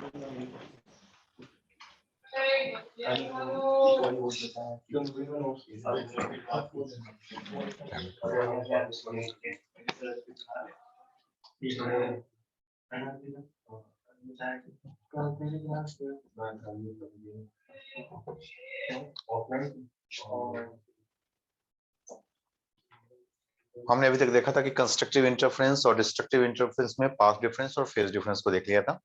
हमने अभी तक देखा था कि कंस्ट्रक्टिव इंटरफेरेंस और डिस्ट्रक्टिव इंटरफेरेंस में पाथ डिफरेंस और फेज डिफरेंस को देख लिया था।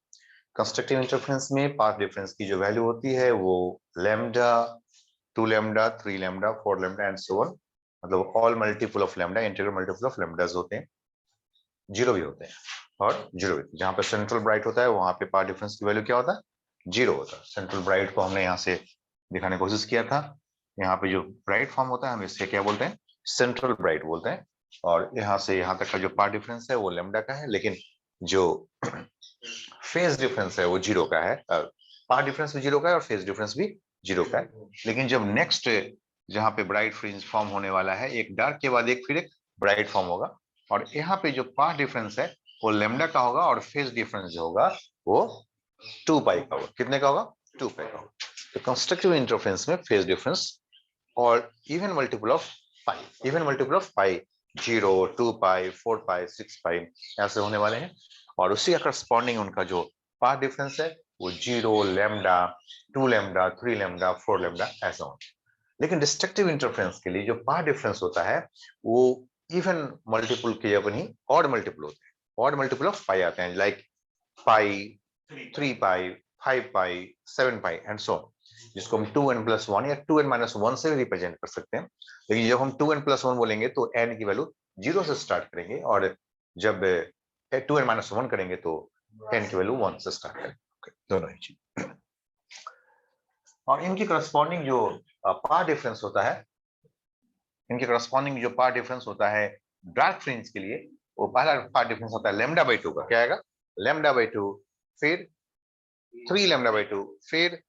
कंस्ट्रक्टिव इंटरफेरेंस में पाथ डिफरेंस की जो वैल्यू होती है वो lambda, 2 lambda, 3 lambda, 4 lambda and so on, मतलब all multiple of lambda, integral multiple of lambdas होते हैं, जीरो भी होते हैं और जीरो भी। जहां पे सेंट्रल ब्राइट होता है वहां पे पाथ डिफरेंस की वैल्यू क्या होता है? जीरो होता है। सेंट्रल ब्राइट को हमने यहाँ से दिखाने की कोशिश किया था। यहाँ पे जो ब्राइट फॉर्म होता है हम इससे क्या बोलते हैं? सेंट्रल ब्राइट बोलते हैं। और यहाँ से यहाँ तक का जो पाथ डिफरेंस है वो लैम्डा का है, लेकिन जो फेज डिफरेंस है वो जीरो का है। पाथ डिफरेंस भी जीरो का है और फेज डिफरेंस भी जीरो का है। लेकिन जब नेक्स्ट जहाँ पे ब्राइट फ्रिंज फॉर्म होने वाला है, एक डार्क के बाद एक फिर एक ब्राइट फॉर्म होगा, और यहाँ पे जो पाथ डिफरेंस है वो लैम्डा का होगा और फेज डिफरेंस जो होगा वो 2 पाई का होगा। कितने का होगा? 2 पाई का होगा। तो कंस्ट्रक्टिव इंटरफेरेंस में फेज डिफरेंस और even multiple of pi, even multiple of pi, 0, 2 pi, 4 pi, 6 pi ऐसे होने वाले हैं। और उसी का करस्पॉन्डिंग उनका जो पाथ डिफरेंस है वो 0, लैम्डा, 2 लैम्डा, 3 लैम्डा, 4 लैम्डा ऐसा होता है। लेकिन डिस्ट्रक्टिव इंटरफेरेंस के लिए जो पाथ डिफरेंस होता है वो इवन मल्टीपल के जगह नहीं ऑड मल्टीपल होते हैं। ऑड मल्टीपल ऑफ पाई आते हैं, like pi, 3 pi, 5 pi, 7 pi and so, जिसको हम 2n+1 या 2n-1 से रिप्रेजेंट कर सकते हैं। लेकिन जब हम 2n+1 बोलेंगे तो n की वैल्यू 0 से स्टार्ट करेंगे, और जब 2n-1 करेंगे तो n की वैल्यू 1 से स्टार्ट करेंगे, दोनों ही चीज। और इनकी करस्पॉन्डिंग जो पाथ डिफरेंस होता है, इनके करस्पॉन्डिंग जो पाथ डिफरेंस होता है डार्क फ्रिंज के लिए, वो पहला पाथ डिफरेंस होता है λ/2 का। क्या आएगा? λ/2, फिर 3 λ/2, फिर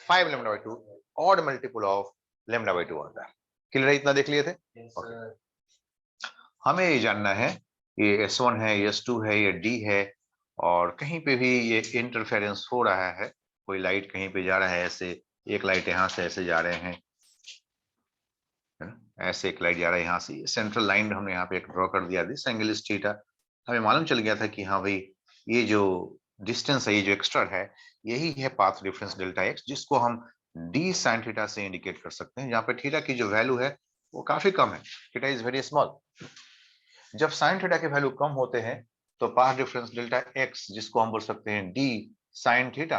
5 λ/2, ऑड मल्टीपल ऑफ λ/2 आता है। क्लियर है? इतना देख लिए थे। हमें ये जानना है ये S1 है, ये S2 है, ये D है, और कहीं पे भी ये इंटरफेरेंस हो रहा है, कोई लाइट कहीं पे जा रहा है, ऐसे एक लाइट यहाँ से ऐसे जा रहे हैं, ऐसे एक लाइट जा रहा है यहाँ से, सेंट्रल लाइन हमने यहाँ पे एक ड्रॉ कर दिया, दिस एंगल इज थीटा। हमें मालूम चल गया था कि हाँ भाई ये जो डिस्टेंस है, ये जो एक्स्ट्रा है, यही है पाथ डिफरेंस डेल्टा एक्स, जिसको हम डी साइन थीटा से इंडिकेट कर सकते हैं। जहाँ पे थीटा की जो वैल्यू है वो काफी कम है, थीटा इज वेरी स्मॉल। जब साइन थीटा के वैल्यू कम होते हैं तो पाथ डिफरेंस डेल्टा एक्स, जिसको हम बोल सकते हैं D sine theta,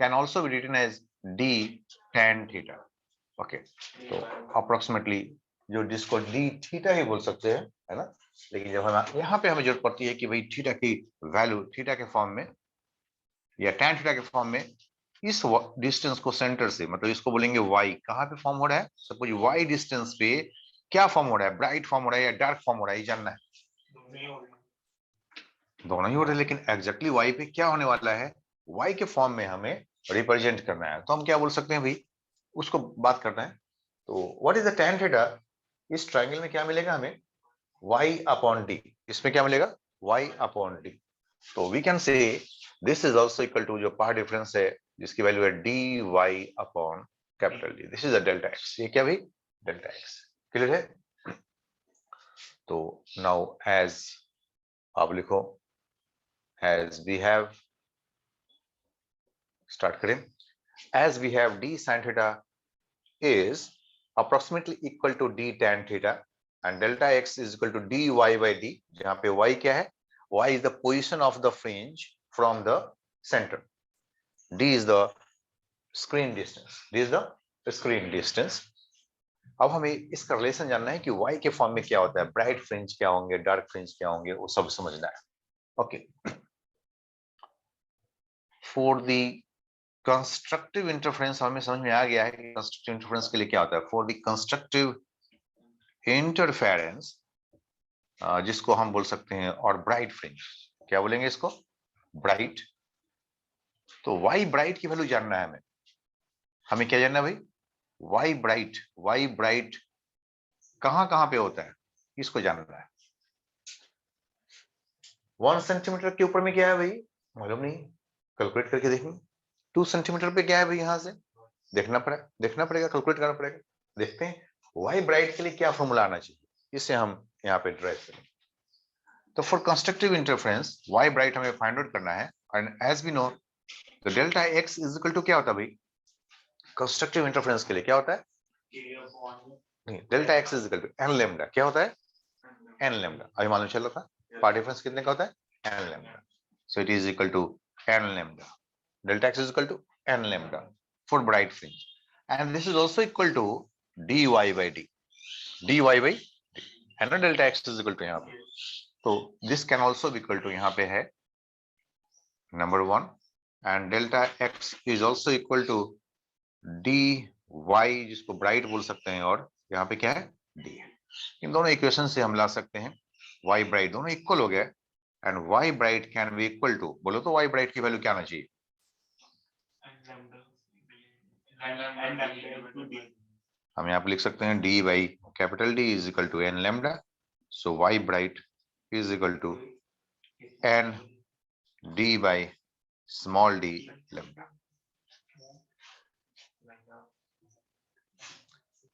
can also be written as D tan theta. Okay, तो अप्रोक्सीमेटली जो जिसको डी थीटा ही बोल सकते हैं, है ना। लेकिन जब हम यहाँ पे हमें जरूरत पड़ती है कि भाई थीटा की वैल्यू थीटा के फॉर्म में या टैन थीटा के फॉर्म में इस डिस्टेंस को सेंटर से, मतलब इसको बोलेंगे y, कहाँ पे फॉर्म हो रहा है, सपोज y डिस्टेंस पे क्या फॉर्म हो रहा है, ब्राइट फॉर्म हो रहा है या डार्क फॉर्म हो रहा है, ये जानना है। दोनों ही हो रहे हैं, लेकिन एग्जैक्टली y पे क्या होने वाला है, y के फॉर्म में हमें रिप्रेजेंट करना है, तो हम क्या बोल सकते हैं भाई, उसको बात करना है। तो what is the tan theta? इस ट्रायंगल में क्या मिलेगा हमें? y/d। इसमें क्या मिलेगा? y/d। तो we can say this is also equal to जो पाथ डिफरेंस है जिसकी वैल्यू है dy/D। This is a delta x। ये क्या भाई? Delta x। क्लियर है? तो नाउ एज आप लिखो, as we have, start करें, as we have d sin theta is approximately equal to d tan theta and delta x is equal to dy by d, जहां पे y क्या है? y is the position of the fringe from the center, d is the screen distance, d is the screen distance। अब हमें इसका relation जानना है कि y के फॉर्म में क्या होता है, ब्राइट फ्रिंज क्या होंगे, डार्क फ्रिंज क्या होंगे, वो सब समझना है। Okay, for the constructive interference हमें समझ में आ गया है कि कंस्ट्रक्टिव इंटरफेरेंस के लिए क्या होता है। फॉर द कंस्ट्रक्टिव इंटरफेरेंस, जिसको हम बोल सकते हैं, और ब्राइट फ्रिंज, क्या बोलेंगे इसको? ब्राइट। तो वाई ब्राइट की वैल्यू जानना है हमें। हमें क्या जानना है भाई? Y bright. वाई ब्राइट कहां कहां पे होता है, इसको जानना है। 1 सेंटीमीटर के ऊपर में क्या है भाई? मालूम नहीं, कैलकुलेट करके देखेंगे। 2 सेंटीमीटर पे क्या है भाई, यहां से देखना पड़ेगा, कैलकुलेट करना पड़ेगा। देखते हैं वाई ब्राइट के लिए क्या फॉर्मूला आना चाहिए, इसे हम यहाँ पे ड्राइव करेंगे। तो for constructive interference Y bright हमें फाइंड आउट करना है, एंड एज वी नो तो delta x is equal to क्या होता है भाई, कंस्ट्रक्टिव इंटरफेरेंस के लिए क्या होता है, नहीं, delta x is equal to n lambda, क्या होता है, एन लेमडा। अभी मालूम चल रहा था पार्ट डिफरेंस कितने का होता है, n lambda. So it is equal to n lambda, delta x is equal to n lambda for bright fringe, and this is also equal to dy by d, dy by d है ना, delta x is equal to यहाँ पे, तो this can also be equal to यहाँ पे है number 1, and delta x is also equal to dy, जिसको bright बोल सकते हैं, और यहाँ पे क्या है, d है। इन दोनों इक्वेशन से हम ला सकते हैं y ब्राइट दोनों इक्वल हो गया, and y bright can be equal to, बोलो तो y ब्राइट की वैल्यू क्या आना चाहिए, हम यहाँ पे लिख सकते हैं d by capital D is equal to n lambda, so y bright is equal to n d by small d lambda.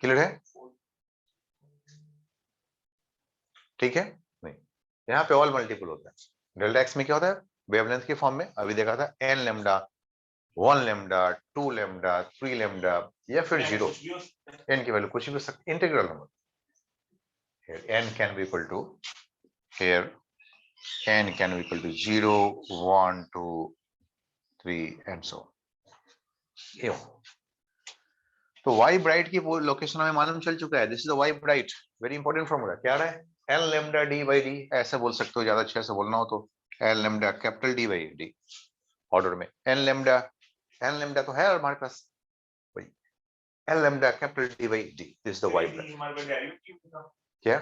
Clear है, ठीक है, नहीं यहाँ पे ऑल मल्टीपल होता है, डेल्टा एक्स में क्या होता है, वेवलेंथ के फॉर्म में अभी देखा था n lambda, 1 lambda, 2 lambda, 3 lambda, या फिर 0, n की वैल्यू कुछ भी हो सकती है, integral number. here n can be equal to, here n can be equal to 0, 1, 2, 3 and so on। तो y ब्राइट की लोकेशन हमें मालूम चल चुका है, this is the y bright, very important formula क्या रहा है, n lambda d by d, ऐसे बोल सकते हो, ज्यादा अच्छे से बोलना हो तो n lambda capital d by d order में, n लैम्डा तो है हमारे पास, n lambda capital d by d, this is the y bright. क्या,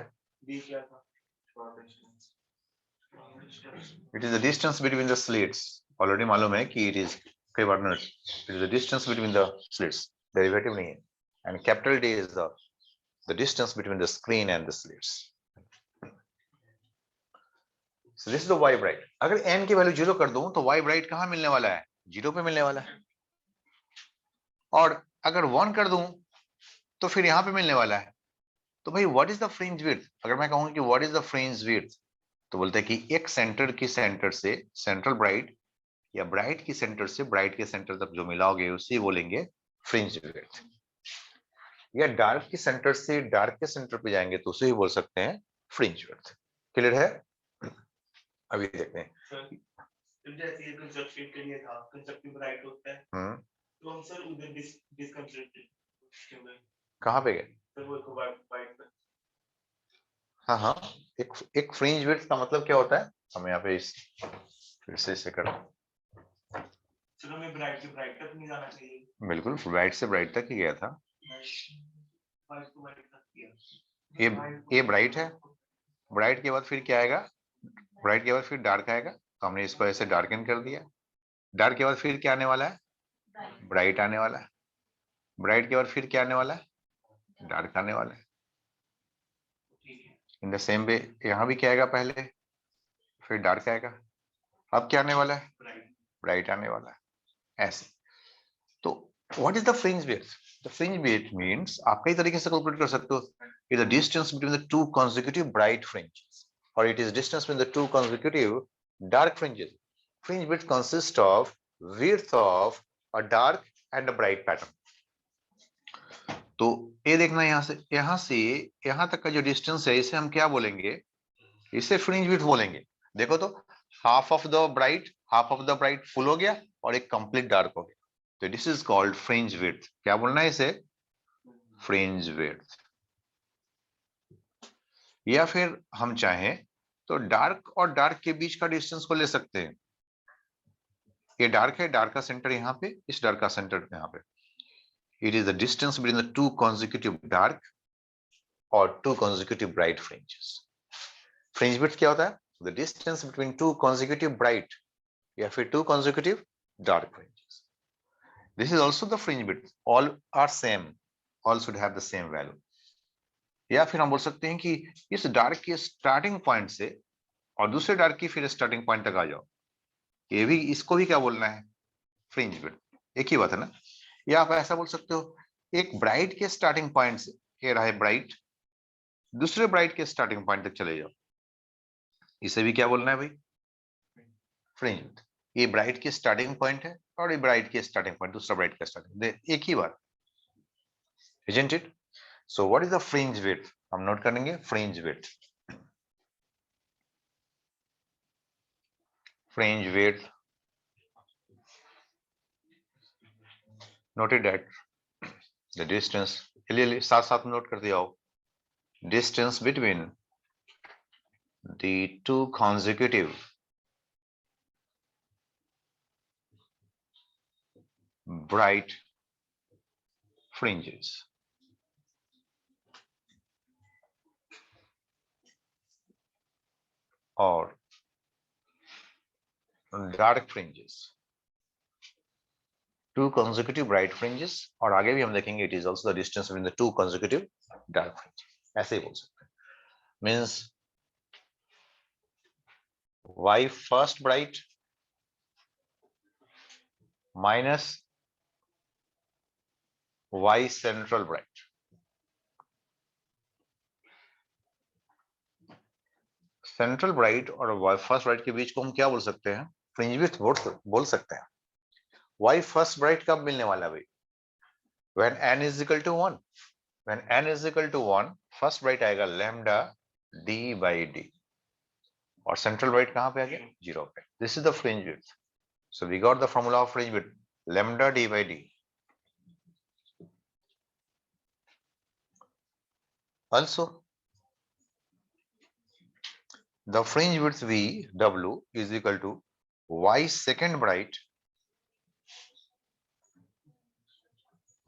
it is the distance between the slits, already मालूम है कि it is coordinate, it is the distance between the slits, derivative नहीं है, and capital D is the distance between the screen and the slits, so this is the y bright। अगर n की value 0 कर दूं तो y bright कहां मिलने वाला है, 0 पे मिलने वाला है, और अगर 1 कर दूं तो फिर यहां पे मिलने वाला है। तो भाई what is the fringe width, अगर मैं कहूं कि what is the fringe width, तो बोलते हैं कि एक सेंटर की सेंटर से सेंट्रल ब्राइट, या ब्राइट की सेंटर से ब्राइट के सेंटर तक जो मिलाओगे उसे बोलेंगे फ्रिंज विड्थ, या डार्क की सेंटर से डार्क के सेंटर पे जाएंगे तो उसे ही बोल सकते हैं फ्रिंज विड्थ। क्लियर है, अभी देखते हैं जैसे कंस्ट्रक्शन के लिए था, कंस्ट्रक्टिव ब्राइट होता है, तो हम सर उधर डिसकंस्ट्रक्टिव कहाँ पे गए, सर वो को वाइट पे, हाँ हाँ, एक फ्रिंज विड्थ का मतलब क्या होता है, हम यहाँ पे इस फिर से इसे करो, चलो मैं ब्राइट से ब्राइट तक नहीं जाना चाहिए, बिल्कुल ब्राइट से ब्राइट तक ही गया था, ये ब्राइट है, ब्राइट के बाद फिर क्या आएगा, ब्राइट के बाद फिर डार्क आएगा, तो हमने इसको ऐसे डार्कन कर दिया, डार्क के बाद फिर क्या आने वाला है, ब्राइट आने वाला है, ब्राइट के बाद फिर क्या आने वाला है, डार्क आने वाला है। इन द सेम वे यहाँ भी क्या आएगा, पहले फिर डार्क आएगा, अब क्या आने वाला है, ब्राइट आने वाला है, ऐसे। तो what is the fringe width, the fringe width means आप कई तरीके से कैलकुलेट कर सकते हो, it is the distance between the two consecutive bright fringes, or it is distance between the two consecutive dark fringes। Fringe width consists of width of a dark and a bright pattern। तो ये देखना, यहाँ से यहाँ तक का जो distance है इसे हम क्या बोलेंगे, इसे फ्रिंज विड्थ बोलेंगे। देखो तो half of the bright full हो गया और एक कंप्लीट डार्क हो गया, तो this is called fringe width. क्या बोलना है इसे, फ्रिंज विड्थ। या फिर हम चाहें तो डार्क और डार्क के बीच का डिस्टेंस को ले सकते हैं, ये डार्क है, डार्क का सेंटर यहाँ पे, इस डार्क का सेंटर यहाँ पे, it is the distance between the two consecutive dark और two consecutive bright fringes. Fringe width क्या होता है, the distance between two consecutive bright या फिर two consecutive dark fringes. This is also the fringe width, all are same, all should have the same value. या फिर हम बोल सकते हैं कि इस डार्क के स्टार्टिंग पॉइंट से और दूसरे डार्क की फिर स्टार्टिंग पॉइंट तक आ जाओ, ये भी, इसको भी क्या बोलना है, फ्रिंज विड्थ। एक ही बात है ना। या आप ऐसा बोल सकते हो, एक ब्राइट के स्टार्टिंग पॉइंट से, ये रहा है ब्राइट, दूसरे ब्राइट के स्टार्टिंग पॉइंट तक चले जाओ, इसे भी क्या बोलना है भाई, फ्रिंज विड्थ। ये ब्राइट की स्टार्टिंग पॉइंट है और ये ब्राइट की स्टार्टिंग पॉइंट, दूसरा ब्राइट का स्टार्टिंग, एक ही बात, isn't it? So what is the fringe width? हम नोट करेंगे fringe width. Fringe width, noted that the distance, साथ साथ नोट करते जाओ, distance between the two consecutive bright fringes or dark fringes, two consecutive bright fringes, और आगे भी हम देखेंगे it is also the distance between the two consecutive dark fringes, ऐसे ही बोल सकते हैं, means y first bright minus y central bright. Central bright और फर्स्ट ब्राइट के बीच को हम क्या बोल सकते हैं, फ्रिंज विड्थ बोल सकते हैं। वाई फर्स्ट ब्राइट कब मिलने वाला है भाई, when n is equal to 1, when n is equal to 1 first bright आएगा लैम्डा d बाई डी, और सेंट्रल ब्राइट कहां पे आ गया, 0 पे। This is the fringe width, so we got the formula of fringe width, lambda d by D. Also the fringe width VW is equal to y second bright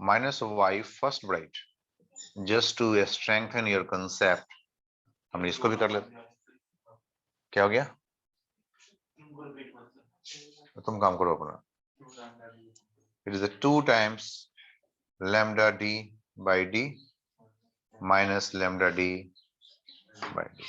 minus y first bright. Just to strengthen your concept, हम इसको भी कर लेते, क्या हो गया, तुम काम करो अपना, it is a 2 times lambda d by d minus lambda d by d.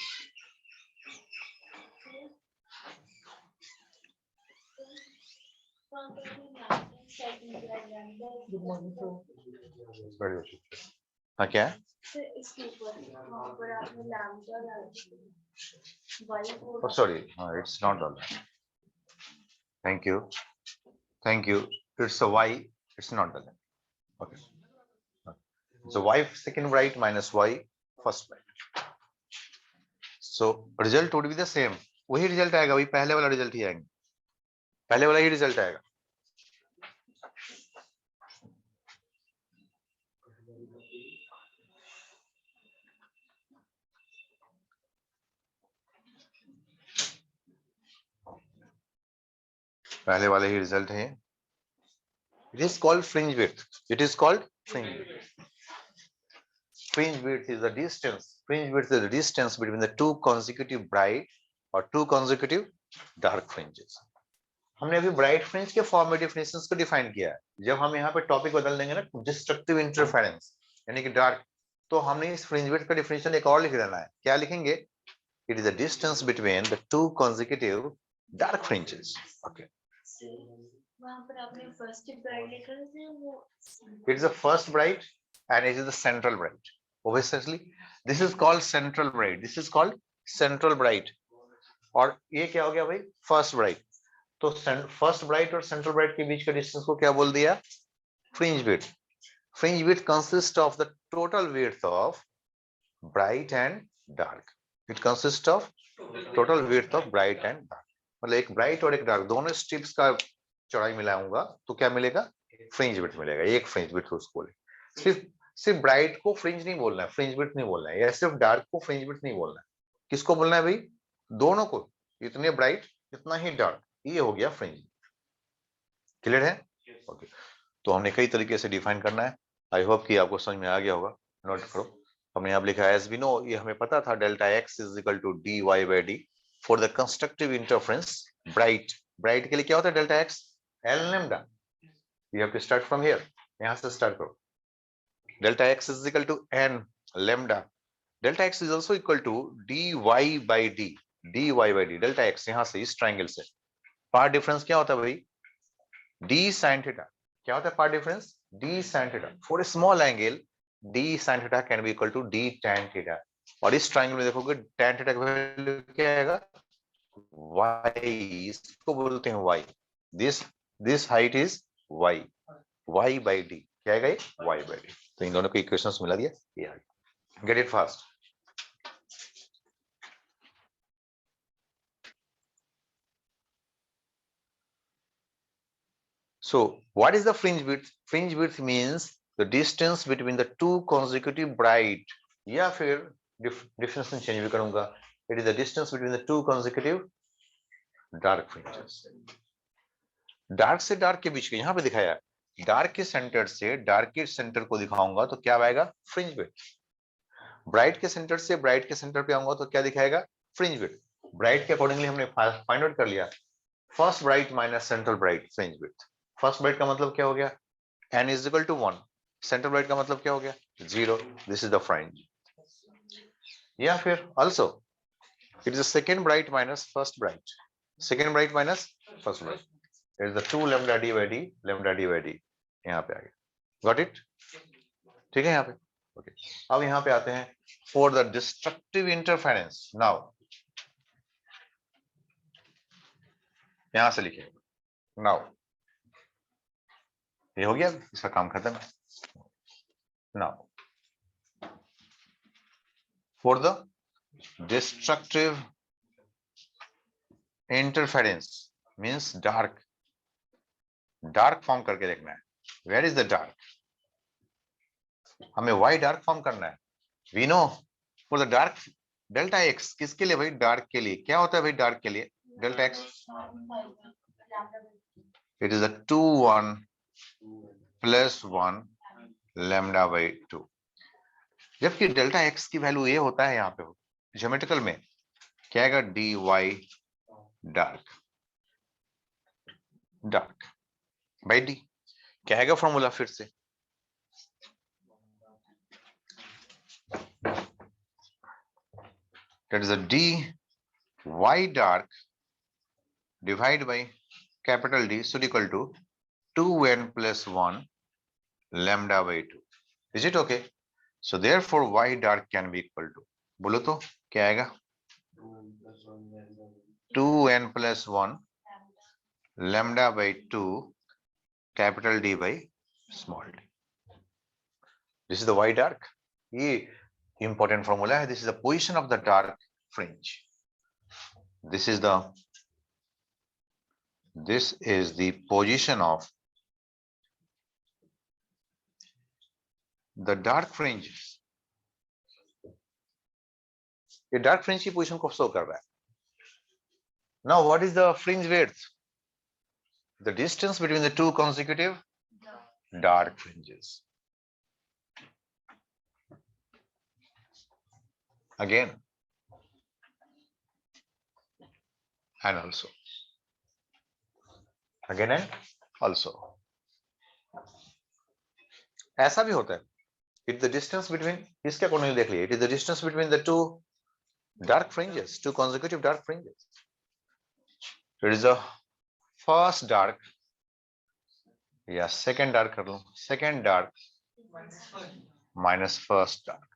हाँ क्या है, सॉरी, हाँ it's not all, thank you, it's a y, it's not the, okay, so y second bright minus y first bright, so result would be the same, वही result आएगा, वही पहले वाला result ही आएगा, पहले वाला ही रिजल्ट आएगा। पहले वाले ही रिजल्ट है, it is called fringe width, it is called fringe width. Fringe width is the distance, fringe width is the distance between the two consecutive bright or two consecutive dark fringes. हमने अभी bright fringe के form में definitions को define किया है, जब हम यहाँ पे टॉपिक बदल देंगे ना, डिस्ट्रक्टिव इंटरफेरेंस यानी कि डार्क, तो हमने इस फ्रिंज विड्थ का डेफिनेशन एक और लिख देना है, क्या लिखेंगे, it is the distance between the two consecutive dark fringes. Okay, वहां पर आपने फर्स्ट ब्राइट लिखा है, वो it is the first bright and it is the central bright. Obviously this is called central bright, this is called central bright, और ये क्या हो गया भाई, फर्स्ट ब्राइट, तो फर्स्ट ब्राइट और सेंट्रल ब्राइट के बीच का डिस्टेंस को क्या बोल दिया, fringe width. Fringe width consist of the total width of bright and dark, it consist of total width of bright and dark, मतलब एक ब्राइट और एक डार्क दोनों स्ट्रिप्स का चौड़ाई मिलाऊंगा तो क्या मिलेगा, फ्रिंज विड्थ मिलेगा, एक फ्रिंज विड्थ उसको बोले। सिर्फ ब्राइट को फ्रिंज नहीं बोलना है, फ्रिंज विड्थ नहीं बोलना है, या सिर्फ डार्क को फ्रिंज विड्थ नहीं बोलना है, किसको बोलना है भाई, दोनों को, इतने ब्राइट इतना ही डार्क, ये हो गया फ्रिंज। क्लियर है, ओके, तो हमने कई तरीके से डिफाइन करना है, आई होप कि आपको समझ में आ गया होगा, नोट करो। हमने यहाँ लिखा है एज वी नो, ये हमें पता था delta x is equal to D Y by D for the constructive interference bright, bright के लिए क्या होता है delta x, L lambda, you have to start from here, यहाँ से स्टार्ट करो, delta x is equal to n lambda, delta x is also equal to dy by d, dy by d, delta x यहां से इस triangle से path difference क्या होता है भाई, d sin थीटा, क्या होता है path difference? d sin theta. For a small angle d sin theta can be equal to d tan theta. और इस ट्रायंगल में देखोगे tan थीटा का वैल्यू क्या आएगा? y, इसको बोलते हैं y। This height is y, y by d। क्या आएगा ये? y by d। तो इन दोनों को इक्वेशंस मिला दिया, ये आ गया। Get it fast. So what is the fringe width? Fringe width means the distance between the two consecutive bright, या फिर डिफरेंस में चेंज भी करूंगा, it is the distance between the two consecutive dark fringes। Dark से dark के बीच के, यहां पे दिखाया डार्क के सेंटर से डार्क के सेंटर को दिखाऊंगा तो क्या आएगा? Fringe width. ब्राइट के सेंटर से ब्राइट के सेंटर पे आऊंगा तो क्या दिखाएगा? Fringe width. ब्राइट के अकॉर्डिंगली हमने फाइंड आउट कर लिया, first bright minus central bright fringe width. First bright का मतलब क्या हो गया? n is equal to 1। Central bright का मतलब क्या हो गया? 0। This is the fringe. या फिर also it is the second bright minus first bright, second bright minus first bright, it is the 2 lambda d by d, lambda d by d। यहाँ पे आ गया, गॉट इट? ठीक है यहाँ पे, ओके। अब यहाँ पे आते हैं for the destructive interference. Now यहां से लिखिए, नाउ ये हो गया, इसका काम खत्म है। Now for the destructive interference means dark, dark form करके देखना है। Where is the dark? हमें वाई डार्क फॉर्म करना है। We know for the dark delta x, किसके लिए भाई? डार्क के लिए। क्या होता है भाई डार्क के लिए? Delta x, it is a 2 1 plus 1 lambda by 2। जबकि डेल्टा एक्स की वैल्यू ये होता है यहाँ पे ज्योमेट्रिकल में, क्या आएगा? D Y dark, dark by D. क्या आएगा फॉर्मूला फिर से? that is a d y dark divided by capital D should equal to 2n plus 1 lambda by 2। Is it okay? So therefore y dark can be equal to, बोलो तो क्या आएगा? 2n plus 1 lambda by 2 capital D by small d। This is the y dark। ये important formula है। This is the position of the dark fringe। This is the position of the dark fringes। ये dark fringe की position को show कर रहा है। Now what is the fringe width? The distance between the two consecutive dark fringes। Again and also, again and also। ऐसा भी होता है, it's the distance between, इसके अकॉर्डिंग देख लिए, it is the distance between the two dark fringes, two consecutive dark fringes। It is the first dark या second dark कर लो, second dark minus first dark।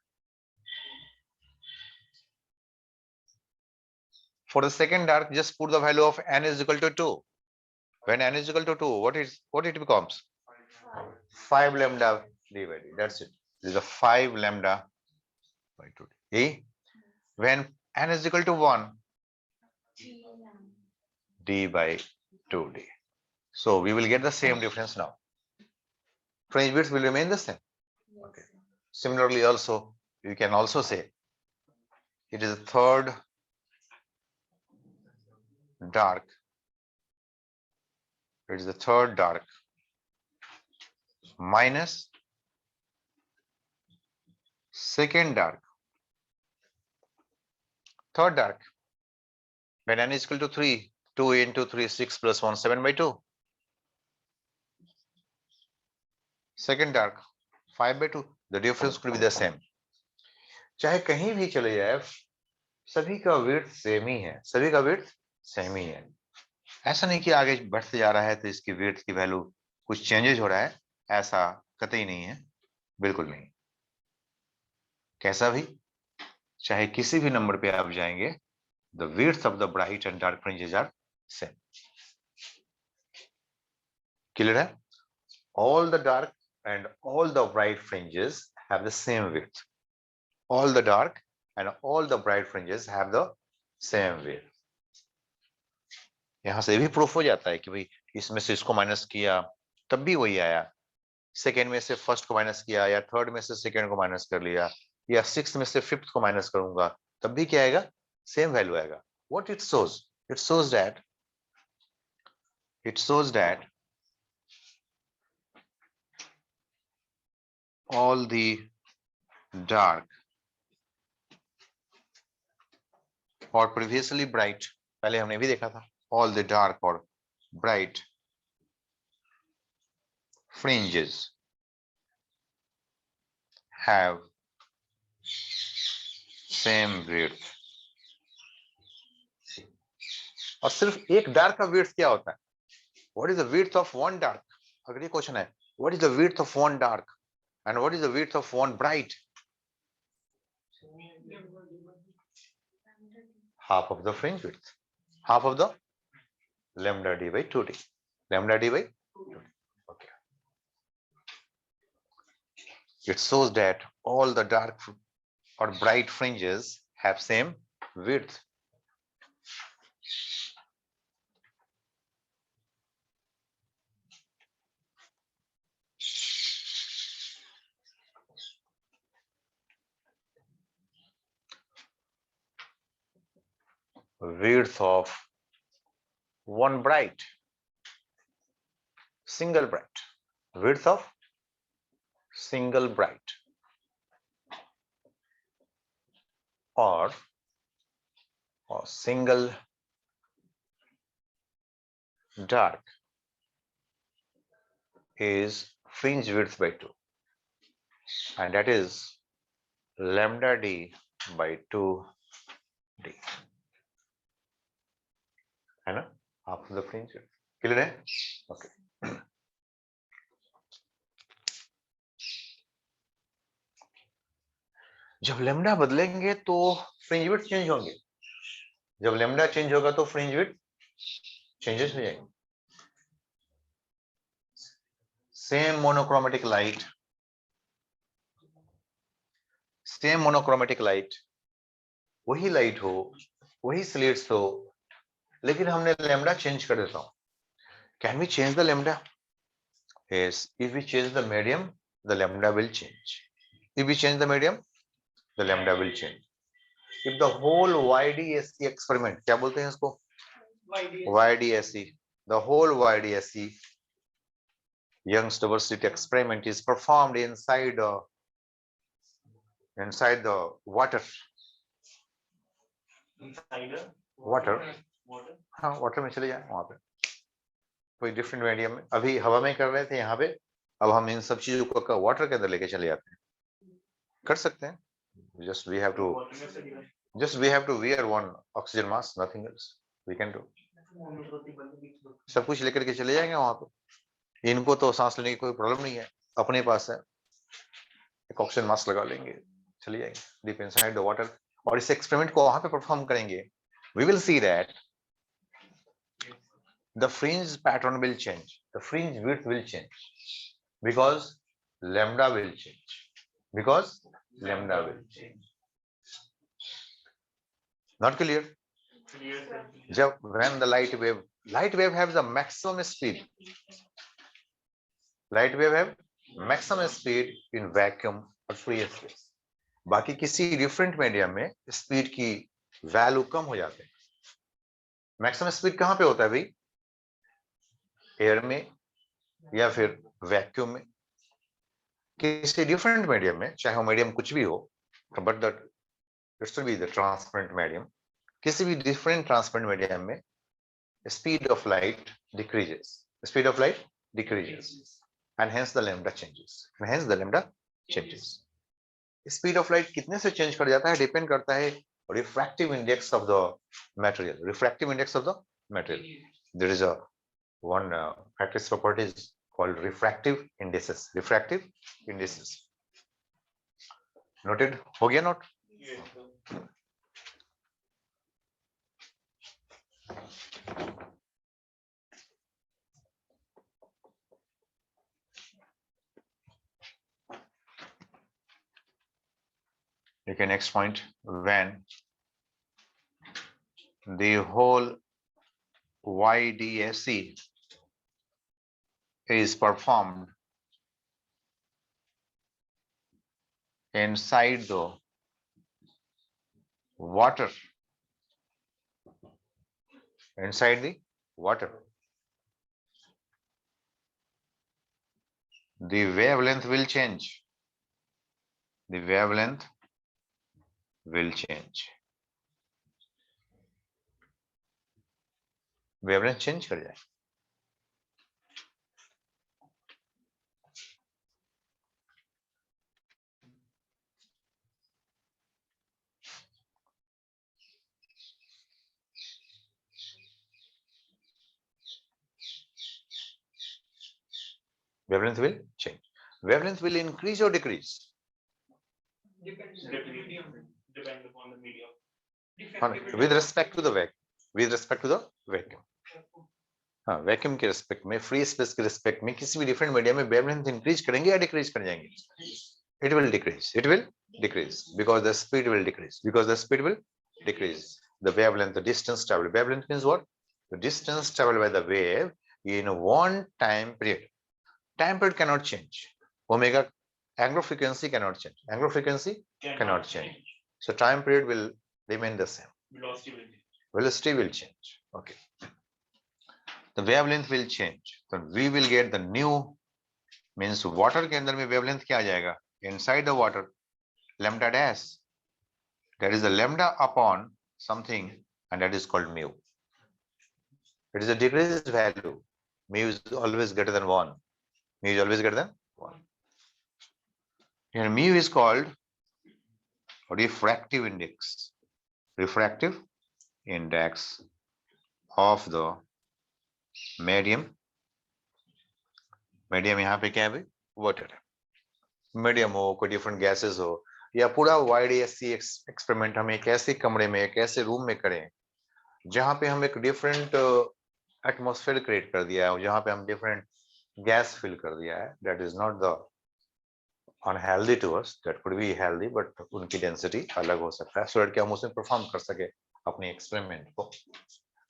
For the second dark, just put the value of n is equal to 2। When n is equal to 2, what it becomes? 5 lambda d by d, that's it। This is a 5 lambda by 2 d। When n is equal to 1, d by 2d। So we will get the same difference now। Fringe width will remain the same। Okay। Similarly also, you can also say it is the third dark, it is the third dark minus second dark। Third dark, when n is equal to 3, 2 into 3, 6 plus 1, 7 by 2। Second dark, 5 by 2। The difference could be the same। चाहे कहीं भी चले जाए, सभी का width same ही है, सभी का विड्थ सेम ही है। ऐसा नहीं कि आगे बढ़ते जा रहा है तो इसकी विड्थ की वैल्यू कुछ चेंजेस हो रहा है, ऐसा कतई नहीं है, बिल्कुल नहीं। कैसा भी, चाहे किसी भी नंबर पे आप जाएंगे, the width of the bright and dark fringes are same. Clear है? All the dark and all the bright fringes have the same width. All the dark and all the bright fringes have the same width. यहां से भी proof हो जाता है कि भाई इसमें से इसको माइनस किया तब भी वही आया, सेकेंड में से फर्स्ट को माइनस किया, या थर्ड में से सेकेंड को माइनस कर लिया, या सिक्स में से फिफ्थ को माइनस करूंगा तब भी क्या आएगा, सेम वैल्यू आएगा। What it shows? It shows that all the dark or previously bright, पहले हमने भी देखा था, all the dark or bright fringes have same width. और सिर्फ एक डार्क का width क्या होता है? What is the width of one dark? अगर ये क्वेश्चन है, what is the width of one dark and what is the width of one bright? Half of the fringe width, half of the lambda d by 2d, lambda d by 2d. Okay. It shows that all the dark or bright fringes have same width. Width of one bright, single bright, width of single bright, or single dark is fringe width by 2, and that is lambda d by 2d, है ना, half of the fringe width. Clear है? Okay. जब lambda बदलेंगे तो fringe width change होंगे, जब lambda change होगा तो फ्रिंज विड्थ चेंजेस हो जाएंगे। Same monochromatic light, same monochromatic light, वही लाइट हो, वही स्लिट्स हो, लेकिन हमने लेमडा चेंज कर देता हूं। Can we change the lambda? Yes, if we change the medium, the lambda will change. If we change the medium, the lambda will change. If the whole YDSC experiment, क्या बोलते हैं इसको? YDSC. The whole YDSC, Young's diversity experiment, is performed inside the water. Inside the water. हाँ, water में चले जाए वहां पे, कोई डिफरेंट मीडियम में। अभी हवा में कर रहे थे यहाँ पे, अब हम इन सब चीजों को वाटर के अंदर लेके चले जाते हैं, कर सकते हैं। just we have to wear one oxygen mask, nothing else we can do. सब कुछ लेकर के चले जाएंगे वहां पे, इनको तो सांस लेने की कोई प्रॉब्लम नहीं है, अपने पास है, एक ऑक्सीजन मास्क लगा लेंगे, चले जाएंगे डीप इनसाइड द वाटर, और इस एक्सपेरिमेंट को वहां पे परफॉर्म करेंगे। we will see that the fringe pattern will change, the fringe width will change, because lambda will change, because lambda will change. Not clear? जब when the light wave have the maximum speed, light wave have maximum speed in vacuum or free space, बाकी किसी different medium में speed की value कम हो जाते हैं। Maximum speed कहां पे होता है भाई? एयर में या फिर वैक्यूम में, किसी डिफरेंट मीडियम में, चाहे वो मीडियम कुछ भी हो, but that it should be the transparent medium, किसी भी डिफरेंट ट्रांसपेरेंट मीडियम में speed of light decreases, speed of light decreases, and hence the lambda changes, hence the lambda changes. Speed of light कितने से change कर जाता है, depend करता है refractive index of the material, refractive index of the material. There is a one practice property is called refractive indices. Refractive indices. Noted? हो गया note? Yes, sir. Okay, next point. When the whole YDSE is performed inside the water, inside the water, the wavelength will change. The wavelength will change. Wavelength change कर जाए. Wavelength will change. Wavelength will increase or decrease? Depends upon the medium. With respect to the vacuum. With respect to the vacuum. हाँ, vacuum के respect में, free space के respect में किसी भी different medium में वेवलेंथ इंक्रीज करेंगे या डिक्रीज कर जाएंगे? It will decrease. It will decrease because the speed will decrease. Because the speed will decrease. The wavelength, the distance traveled. Wavelength means what? The distance traveled by the wave in one time period. Time period cannot change. Omega angular frequency cannot change. Angular frequency cannot change. So time period will remain the same. Velocity will change. Velocity will change. Okay. The wavelength will change. So we will get the new, means water के अंदर में wavelength क्या आ जाएगा? Inside the water, lambda dash. That is the lambda upon something, and that is called mu. It is a decreased value. Mu is always greater than 1. Mu is always greater than 1. And mu is called refractive index. Refractive index of the medium. Medium यहाँ पे क्या है भाई? Water. Medium हो, कोई different gases हो, या पूरा YDSE एक्सपेरिमेंट हम एक ऐसे कमरे में, एक ऐसे रूम में करें जहां पे हम एक डिफरेंट एटमॉस्फेयर क्रिएट कर दिया है, जहां पे हम डिफरेंट गैस फिल कर दिया है. That is not the unhealthy to us, that could be healthy, but उनकी डेंसिटी अलग हो सकता है, सो दैट कि हम उसमें परफॉर्म कर सके अपने एक्सपेरिमेंट को.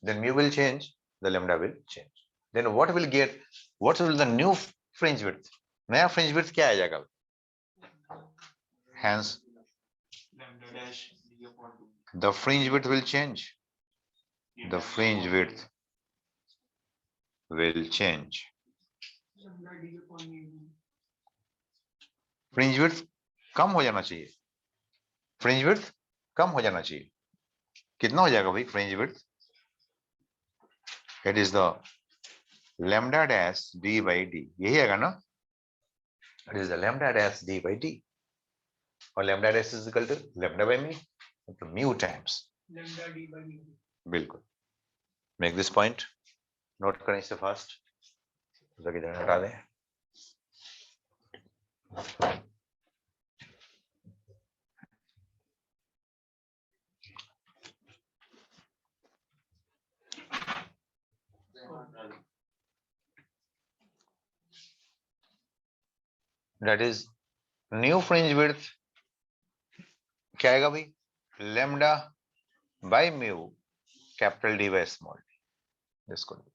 Then mu will change, the lambda will change. Then what will get, what will the new fringe width? नया फ्रिंज विड्थ क्या आ जाएगा? Hence, the fringe width will change. The fringe width will change. Fringe width कम हो जाना चाहिए. Fringe width कम हो जाना चाहिए. कितना हो जाएगा भाई fringe width? It is the lambda dash d by d. यही आएगा ना? It is the lambda dash d by d. और lambda dash is equal to lambda by mu, तो mu times Lambda d by mu. बिल्कुल. Make this point. Note करें इसे first, ताकि इधर हटा दें. That is new fringe width क्या आएगा भाई? lambda by mu capital D by small d. This could be.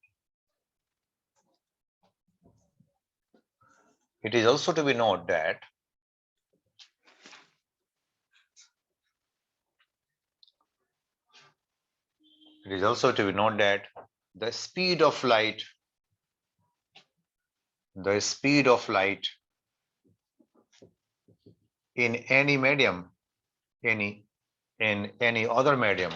It is also to be noted that the speed of light, in any medium, in any other medium,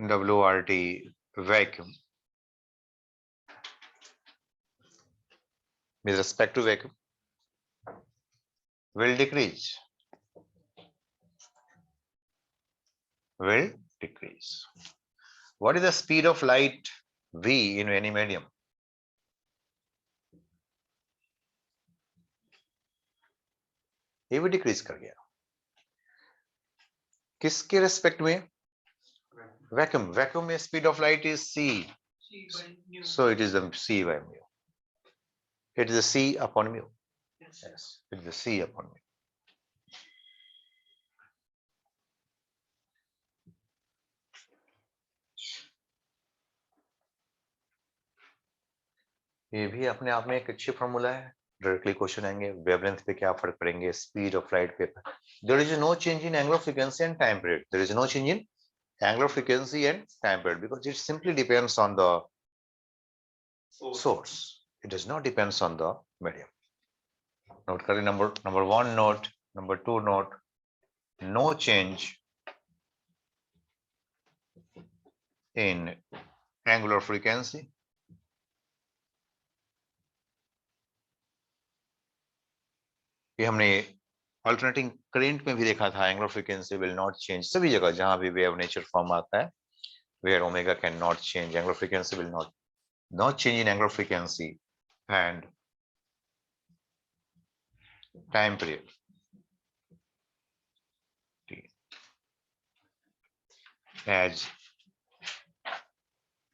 WRT vacuum, with respect to vacuum, will decrease. Will decrease. What is the speed of light v in any medium? ये भी decrease कर गया. किसके respect में? Vacuum. Vacuum में speed of light is c, so it is the c by mu. It is the c upon mu. Yes, it is the c upon mu. ये भी अपने आप में एक अच्छी फॉर्मूला है. डायरेक्टली क्वेश्चन आएंगे वेवलेंथ पे क्या फर्क पड़ेंगे, स्पीड ऑफ लाइट पे. There is no change in angular frequency and time period. There is no change in angular frequency and time period because it simply depends on the source. It does not depends on the medium. Note करें number 1 note, number 2 note, no change in angular frequency ये हमने alternating current में भी देखा था. Angular frequency will not change. सभी जगह जहां भी वेव नेचर फॉर्म आता है where omega can not change, angular frequency will not change in angular frequency and time period. As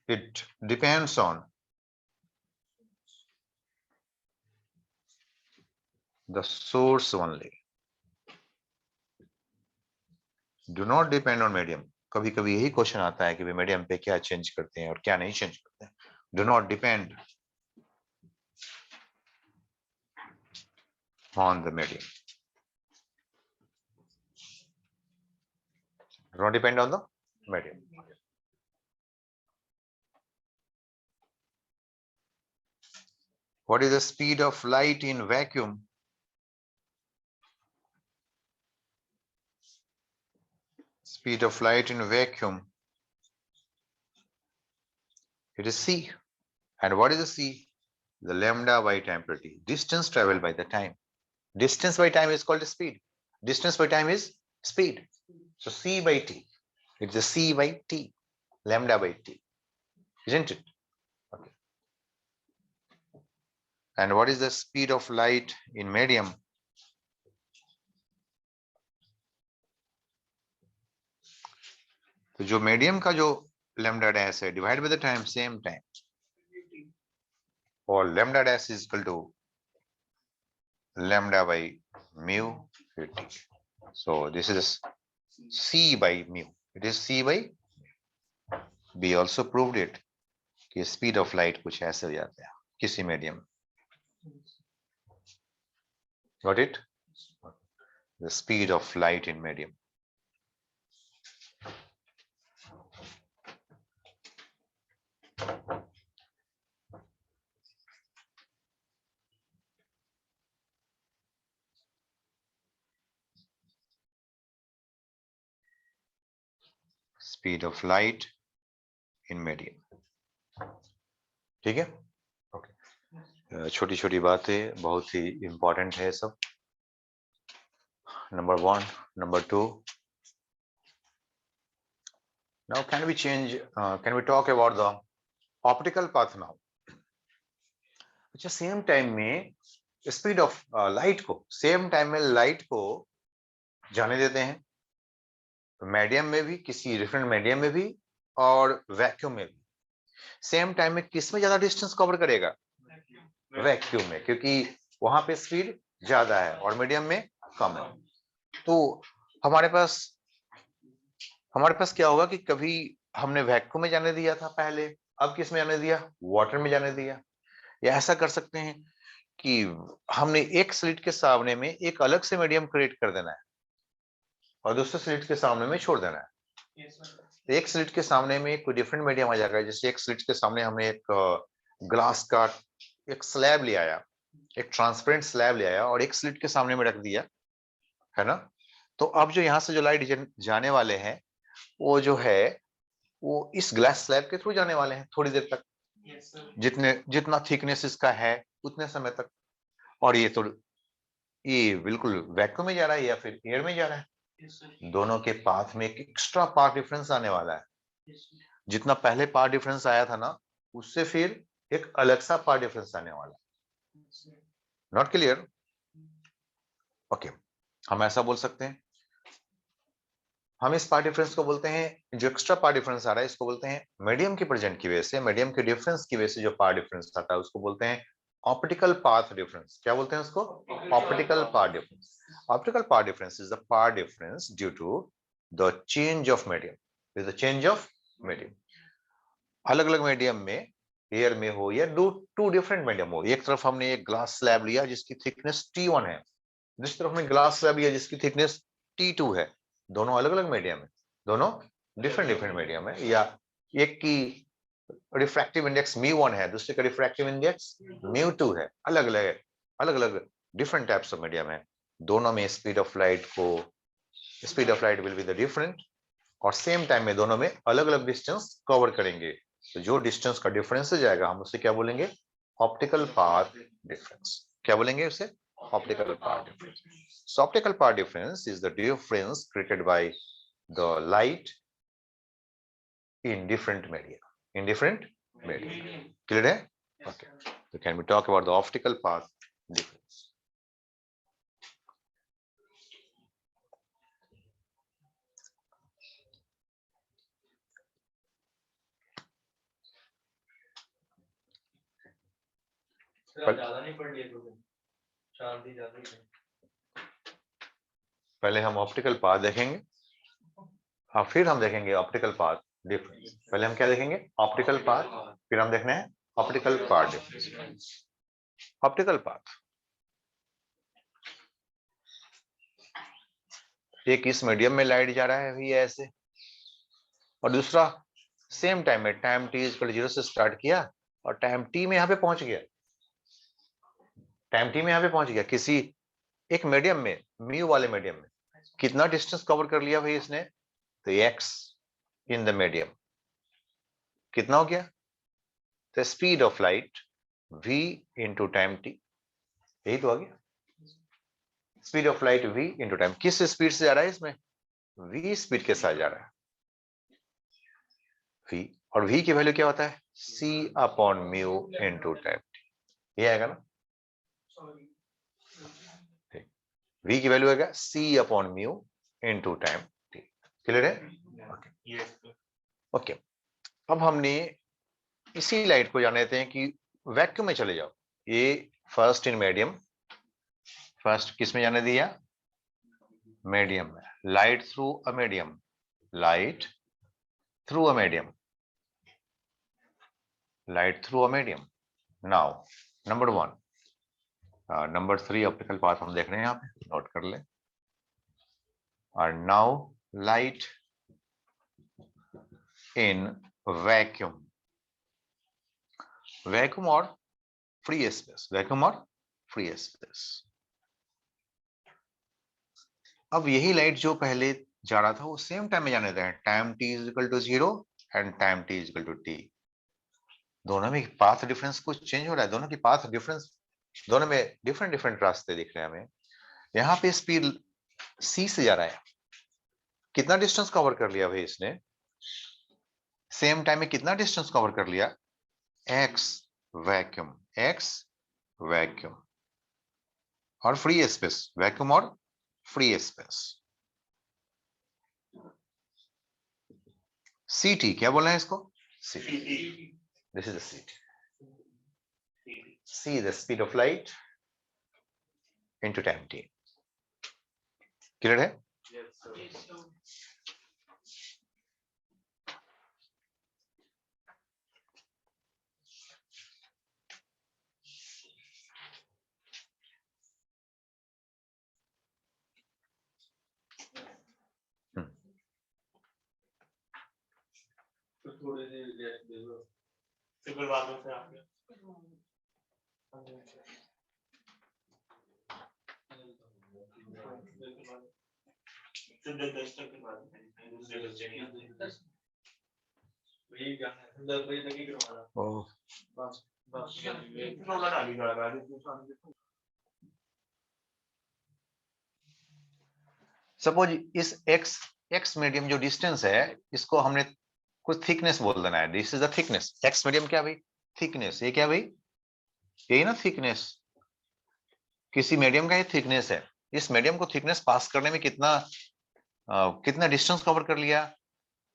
it depends on the source only, do not depend on medium. कभी कभी यही question आता है कि medium पे क्या चेंज करते हैं और क्या नहीं चेंज करते हैं. Do not depend on the medium. Do not depend on the medium. What is the speed of light in vacuum? Speed of light in vacuum, it is c. And what is the c? The lambda by temperature. Distance traveled by the time. Distance by time is called speed. Distance by time is speed. So c by t. It's the c by t. Lambda by t. Isn't it? Okay. And what is the speed of light in medium? तो जो medium का जो lambda dash है divide by the time, same time, और lambda dash is equal to lambda by mu t. So this is c by mu. It is c by. We also proved it कि speed of light कुछ ऐसे हो जाता है किसी medium. Got it? The speed of light in medium. Speed of light in medium. ठीक है? Okay. छोटी छोटी बातें बहुत ही इंपॉर्टेंट है सब. Number 1, number 2. Now can we change, can we talk about the optical path now? अच्छा, सेम टाइम में स्पीड ऑफ लाइट को, सेम टाइम में लाइट को जाने देते हैं मीडियम में भी, किसी डिफरेंट मीडियम में भी और वैक्यूम में भी. सेम टाइम में किस में ज्यादा डिस्टेंस कवर करेगा? वैक्यूम में, क्योंकि वहां पे स्पीड ज्यादा है और मीडियम में कम है. तो हमारे पास क्या होगा कि कभी हमने वैक्यूम में जाने दिया था पहले, अब किस में जाने दिया? वाटर में जाने दिया. या ऐसा कर सकते हैं कि हमने एक स्लिट के सामने में एक अलग से मीडियम क्रिएट कर देना है और दूसरे स्लिट के सामने में छोड़ देना है. एक स्लिट के सामने में कोई डिफरेंट मीडियम आ जाएगा. जैसे एक स्लिट के सामने हमने एक ग्लास का एक स्लैब ले आया, एक ट्रांसपेरेंट स्लैब ले आया और एक स्लिट के सामने में रख दिया, है ना. तो अब जो यहाँ से जो लाइट जाने वाले हैं वो जो है वो इस ग्लास स्लैब के थ्रू जाने वाले हैं थोड़ी देर तक. जितना थिकनेस इसका है उतने समय तक. और ये बिल्कुल वैक्यूम में जा रहा है या फिर एयर में जा रहा है. दोनों के पाथ में एक एक्स्ट्रा पाथ डिफरेंस आने वाला है। जितना पहले पाथ डिफरेंस आया था ना, उससे फिर एक अलग सा पाथ डिफरेंस आने वाला है। Not clear? ओके, हम ऐसा बोल सकते हैं, हम इस पार्ट डिफरेंस को बोलते हैं, जो एक्स्ट्रा पार्ट डिफरेंस आ रहा है इसको बोलते हैं मीडियम की प्रेजेंट की वजह से, मीडियम के डिफरेंस की वजह से जो पार्ट डिफरेंस आता है उसको बोलते हैं ऑप्टिकल पाथ डिफरेंस। क्या बोलते हैं उसको? Optical path difference. Optical path difference is the path difference due to the change of medium, is the change of medium. अलग अलग मीडियम में, एयर में हो या टू डिफरेंट मीडियम हो, एक तरफ हमने एक ग्लास स्लैब लिया जिसकी थिकनेस T1 है, दूसरी तरफ हमने ग्लास स्लैब लिया जिसकी थिकनेस T2 है, दोनों अलग अलग मीडियम है, दोनों डिफरेंट डिफरेंट मीडियम है, या एक की रिफ्रैक्टिव इंडेक्स μ1 है, दूसरे का रिफ्रैक्टिव इंडेक्स μ2 है, अलग अलग डिफरेंट टाइप्स ऑफ मीडियम है, दोनों में speed of light will be the different, और सेम टाइम में दोनों में अलग अलग डिस्टेंस कवर करेंगे, तो जो डिस्टेंस का डिफरेंस हो जाएगा हम उसे क्या बोलेंगे? Optical path difference. क्या बोलेंगे उसे? Optical path difference. So optical path difference is the difference created by the light in different media. In different media. Clear है? Okay. So can we talk about the optical path difference? ज्यादा नहीं पढ़ लिए तो शांति ज्यादा ही। पहले हम optical path देखेंगे, हाँ, फिर हम देखेंगे ऑप्टिकल पाथ डिफरेंस। पहले हम क्या देखेंगे? ऑप्टिकल पाथ, फिर हम देखना है optical path difference. Optical path, एक इस मीडियम में लाइट जा रहा है भी ऐसे, और दूसरा सेम टाइम में टाइम t इक्वल 0 से स्टार्ट किया और टाइम t में यहाँ पे पहुंच गया, टाइम t में यहाँ पे पहुंच गया किसी एक मीडियम में, म्यू वाले मीडियम में। कितना डिस्टेंस कवर कर लिया भाई इसने? तो x इन द मीडियम कितना हो गया? तो speed of light v into time t, यही तो आ गया speed of light v into time. किस स्पीड से जा रहा है इसमें? v स्पीड के साथ जा रहा है v, और v की वैल्यू क्या होता है? c upon mu into time t, ये आएगा ना? v की वैल्यू आएगा c upon mu into time t। Clear है? ओके, अब हमने इसी लाइट को जान लेते हैं कि वैक्यूम में चले जाओ, ये फर्स्ट इन मीडियम, फर्स्ट किस में जाने दिया? मीडियम में। Light through a medium, light through a medium, light through a medium. Now number 1, number 3 optical path हम देख रहे हैं, यहाँ पे नोट कर ले। और now light in vacuum, vacuum और फ्री स्पेस, वैक्यूम और फ्री स्पेस। अब यही लाइट जो पहले जा रहा था वो सेम टाइम में जाने देते हैं, time t is equal to 0 and time t is equal to t। दोनों में पाथ डिफरेंस कुछ चेंज हो रहा है, दोनों की पाथ डिफरेंस, दोनों में डिफरेंट डिफरेंट रास्ते दिख रहे हैं हमें। यहाँ पे स्पीड c से जा रहा है, कितना डिस्टेंस कवर कर लिया भाई इसने? सेम टाइम में कितना डिस्टेंस कवर कर लिया? x वैक्यूम, x वैक्यूम और फ्री स्पेस, वैक्यूम और फ्री स्पेस। CT क्या बोला है इसको? CT, this is the CT. C the speed of light into time t. Clear है? Yes, sir. थोड़े से दे दो, सिंपल बातों से आगे। सपोज इस एक्स मीडियम जो डिस्टेंस है इसको हमने कुछ थिकनेस बोल देना है। This is the thickness. X medium क्या भाई? थिकनेस। ये क्या भाई? यही ना थिकनेस, किसी मीडियम का ये थिकनेस है। इस मीडियम को थिकनेस पास करने में कितना डिस्टेंस कवर कर लिया?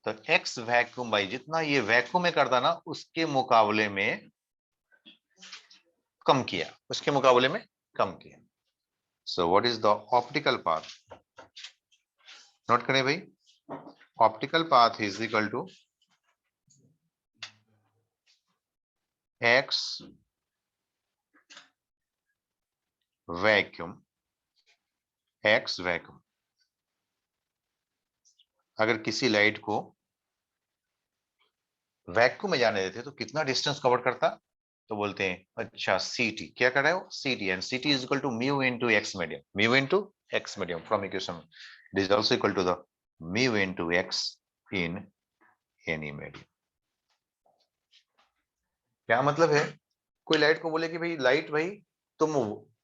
तो एक्स वैक्यूम बाई जितना ये वैक्यूम में करता ना उसके मुकाबले में कम किया, उसके मुकाबले में कम किया। So what is the optical path? Note करें भाई, optical path is equal to x vacuum, x vacuum. अगर किसी लाइट को वैक्यूम में जाने देते तो कितना डिस्टेंस कवर करता? तो बोलते हैं अच्छा सीटी। क्या कर रहा है वो? CT. And CT is equal to mu into x medium, mu into x medium from equation. It is also equal to the mu into x in any medium. क्या मतलब है? कोई लाइट को बोले कि भाई लाइट भाई तुम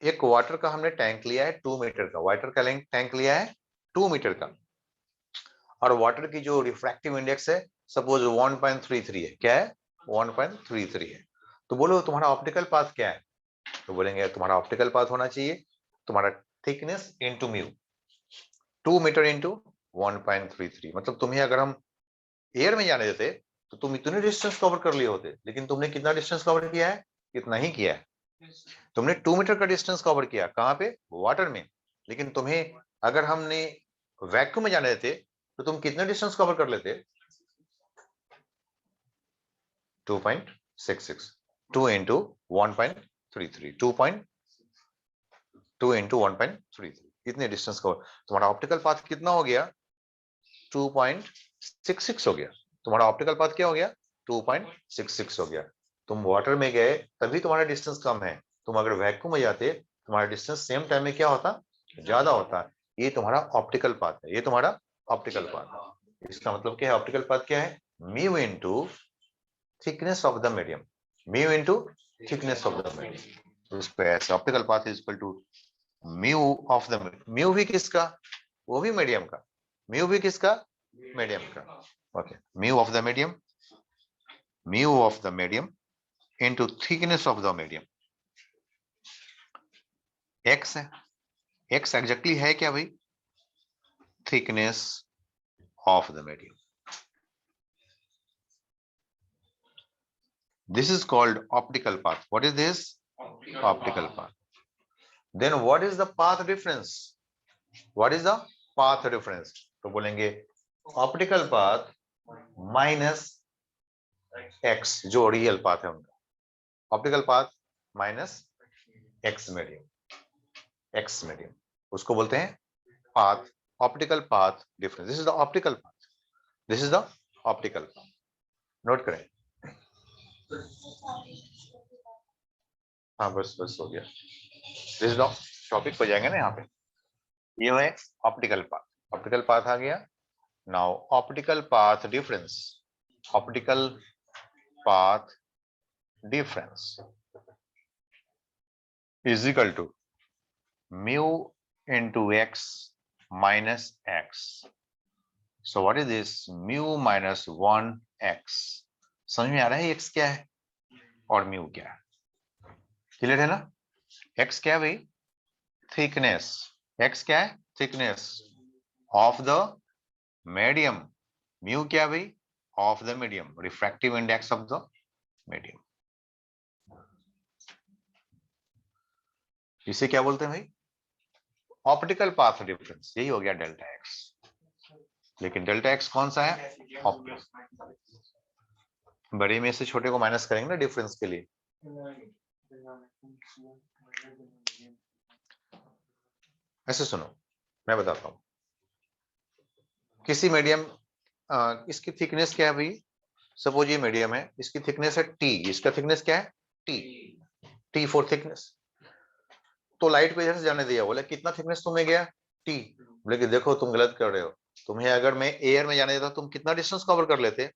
एक वाटर का हमने टैंक लिया है 2 मीटर का, वाटर का टैंक लिया है 2 मीटर का, और वाटर की जो रिफ्रैक्टिव इंडेक्स है सपोज 1.33 है। क्या है? 1.33 है। तो बोलो तुम्हारा ऑप्टिकल पाथ क्या है? तो बोलेंगे तुम्हारा ऑप्टिकल पाथ होना चाहिए तुम्हारा thickness into mu, 2 metre into 1.33। मतलब तुम्हें अगर हम एयर में जाने देते तो तुम इतने डिस्टेंस कवर कर लिए होते, लेकिन तुमने कितना डिस्टेंस कवर किया है? इतना ही किया है। तुमने 2 मीटर का डिस्टेंस कवर किया। कहां पे? वाटर में। लेकिन तुम्हें अगर हमने वैक्यूम में जाने देते तो तुम कितना डिस्टेंस कवर कर लेते? 2.66, 2 इंटू 1.33, 2 इंटू 1.33, इतने डिस्टेंस कवर। तुम्हारा ऑप्टिकल पाथ कितना हो गया? 2.66 हो गया। तुम्हारा ऑप्टिकल पाथ क्या हो गया? 2.66 हो गया। तुम वाटर में गए तभी तुम्हारा डिस्टेंस कम है। तुम अगर वैक्यूम में जाते तुम्हारा डिस्टेंस सेम टाइम में क्या होता? ज्यादा होता। ये तुम्हारा ऑप्टिकल पाथ है, ये तुम्हारा ऑप्टिकल पाथ है। इसका मतलब क्या है? ऑप्टिकल पाथ क्या है? Mu into thickness of the medium, mu into thickness of the medium. इसको ऐसे optical path is equal to mu of the, mu भी किसका? वो भी मीडियम का। म्यू भी किसका? मीडियम का। Okay, mu of the medium, mu of the medium into thickness of the medium. X है, एक्स एग्जैक्टली है क्या भाई? Thickness of the medium. This is called optical path. What is this? Optical path. Then what is the path difference? What is the path difference? तो बोलेंगे optical path minus x, जो real path है उनका। Optical path minus x medium, x medium उसको बोलते हैं path, optical path difference. This is the optical path, this is the optical path. Note करें। हाँ बस बस हो गया। दिस द टॉपिक पे जाएंगे ना यहाँ पे। ये है ऑप्टिकल पाथ, ऑप्टिकल पाथ आ गया। Now optical path difference, optical path difference is equal to mu into x minus x. So what is this? Mu minus 1x. समझ में आ रहा है x क्या है और म्यू क्या है? क्लियर है ना? x क्या है भाई? थिकनेस। x क्या है? Thickness of the medium. Mu क्या है भाई? Of the medium, refractive index of the medium. इसे क्या बोलते हैं भाई? Optical path difference. यही हो गया डेल्टा एक्स। लेकिन डेल्टा एक्स कौन सा है? ऑप्टिकल। बड़े में से छोटे को माइनस करेंगे ना डिफरेंस के लिए। ऐसे सुनो, मैं बताता हूं। किसी मीडियम, इसकी थिकनेस क्या है भाई? सपोज ये मीडियम है, इसकी थिकनेस है टी, इसका थिकनेस क्या है? T, T for thickness. तो लाइट को इधर से जाने दिया, बोले कितना थिकनेस तुम्हें गया? टी। बोले कि देखो तुम गलत कर रहे हो, तुम्हें अगर मैं एयर में जाने देता तुम कितना डिस्टेंस कवर कर लेते?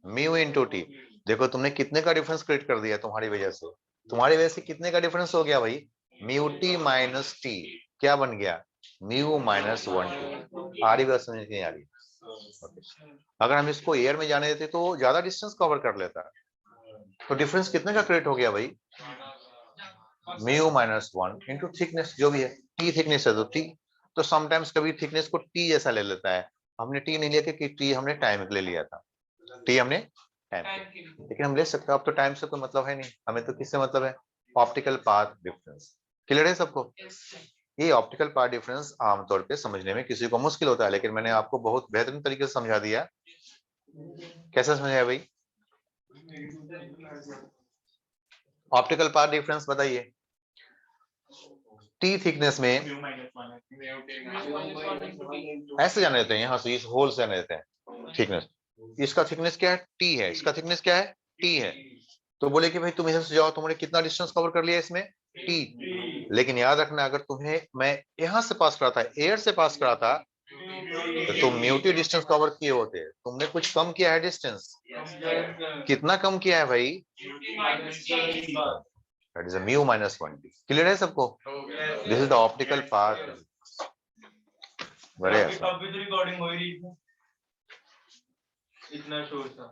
Mu into T. देखो तुमने कितने का डिफरेंस क्रिएट कर दिया तुम्हारी वजह से। तुम्हारी वजह से कितने का डिफरेंस हो गया भाई? म्यू टी माइनस टी क्या बन गया? Mu minus 1 T. आ रही बात समझ नहीं आ रही? Okay. अगर हम इसको एयर में जाने देते तो ज्यादा डिस्टेंस कवर कर लेता है, तो डिफरेंस कितने का क्रिएट हो गया भाई? म्यू माइनस 1 इंटू थिकनेस, जो भी है, टी थिकनेस है तो टी, तो समटाइम्स कभी थिकनेस को टी जैसा ले लेता है। हमने टी नहीं लिया कि टी हमने टाइम के लिए लिया था, टी हमने टाइम, लेकिन हम ले सकते हैं। अब तो टाइम से कोई मतलब है नहीं, हमें तो किससे मतलब है? Optical path difference. क्लियर है सबको? ये ऑप्टिकल पाथ डिफरेंस आमतौर पे समझने में किसी को मुश्किल होता है, लेकिन मैंने आपको बहुत बेहतरीन तरीके से समझा दिया। कैसे समझाया भाई? ऑप्टिकल पाथ डिफरेंस बताइए। टी थिकनेस में ऐसे जाने देते हैं, यहाँ से इस होल से जाने देते हैं थिकनेस। इसका थिकनेस क्या है? टी है। इसका थिकनेस क्या है? टी है। तो बोले कि भाई तुम इधर से जाओ, तुमने कितना डिस्टेंस कवर कर लिया इसमें? टी। लेकिन याद रखना, अगर तुम्हें मैं यहां से पास करा था, एयर से पास करा था, तो तुम म्यूटी डिस्टेंस कवर किए होते। तुमने कुछ कम किया है डिस्टेंस। कितना कम किया है भाई? That is mu minus 1t। Clear है सबको? This is the optical path. बड़े अभी तो रिकॉर्डिंग हो रही थी, इतना शोर था।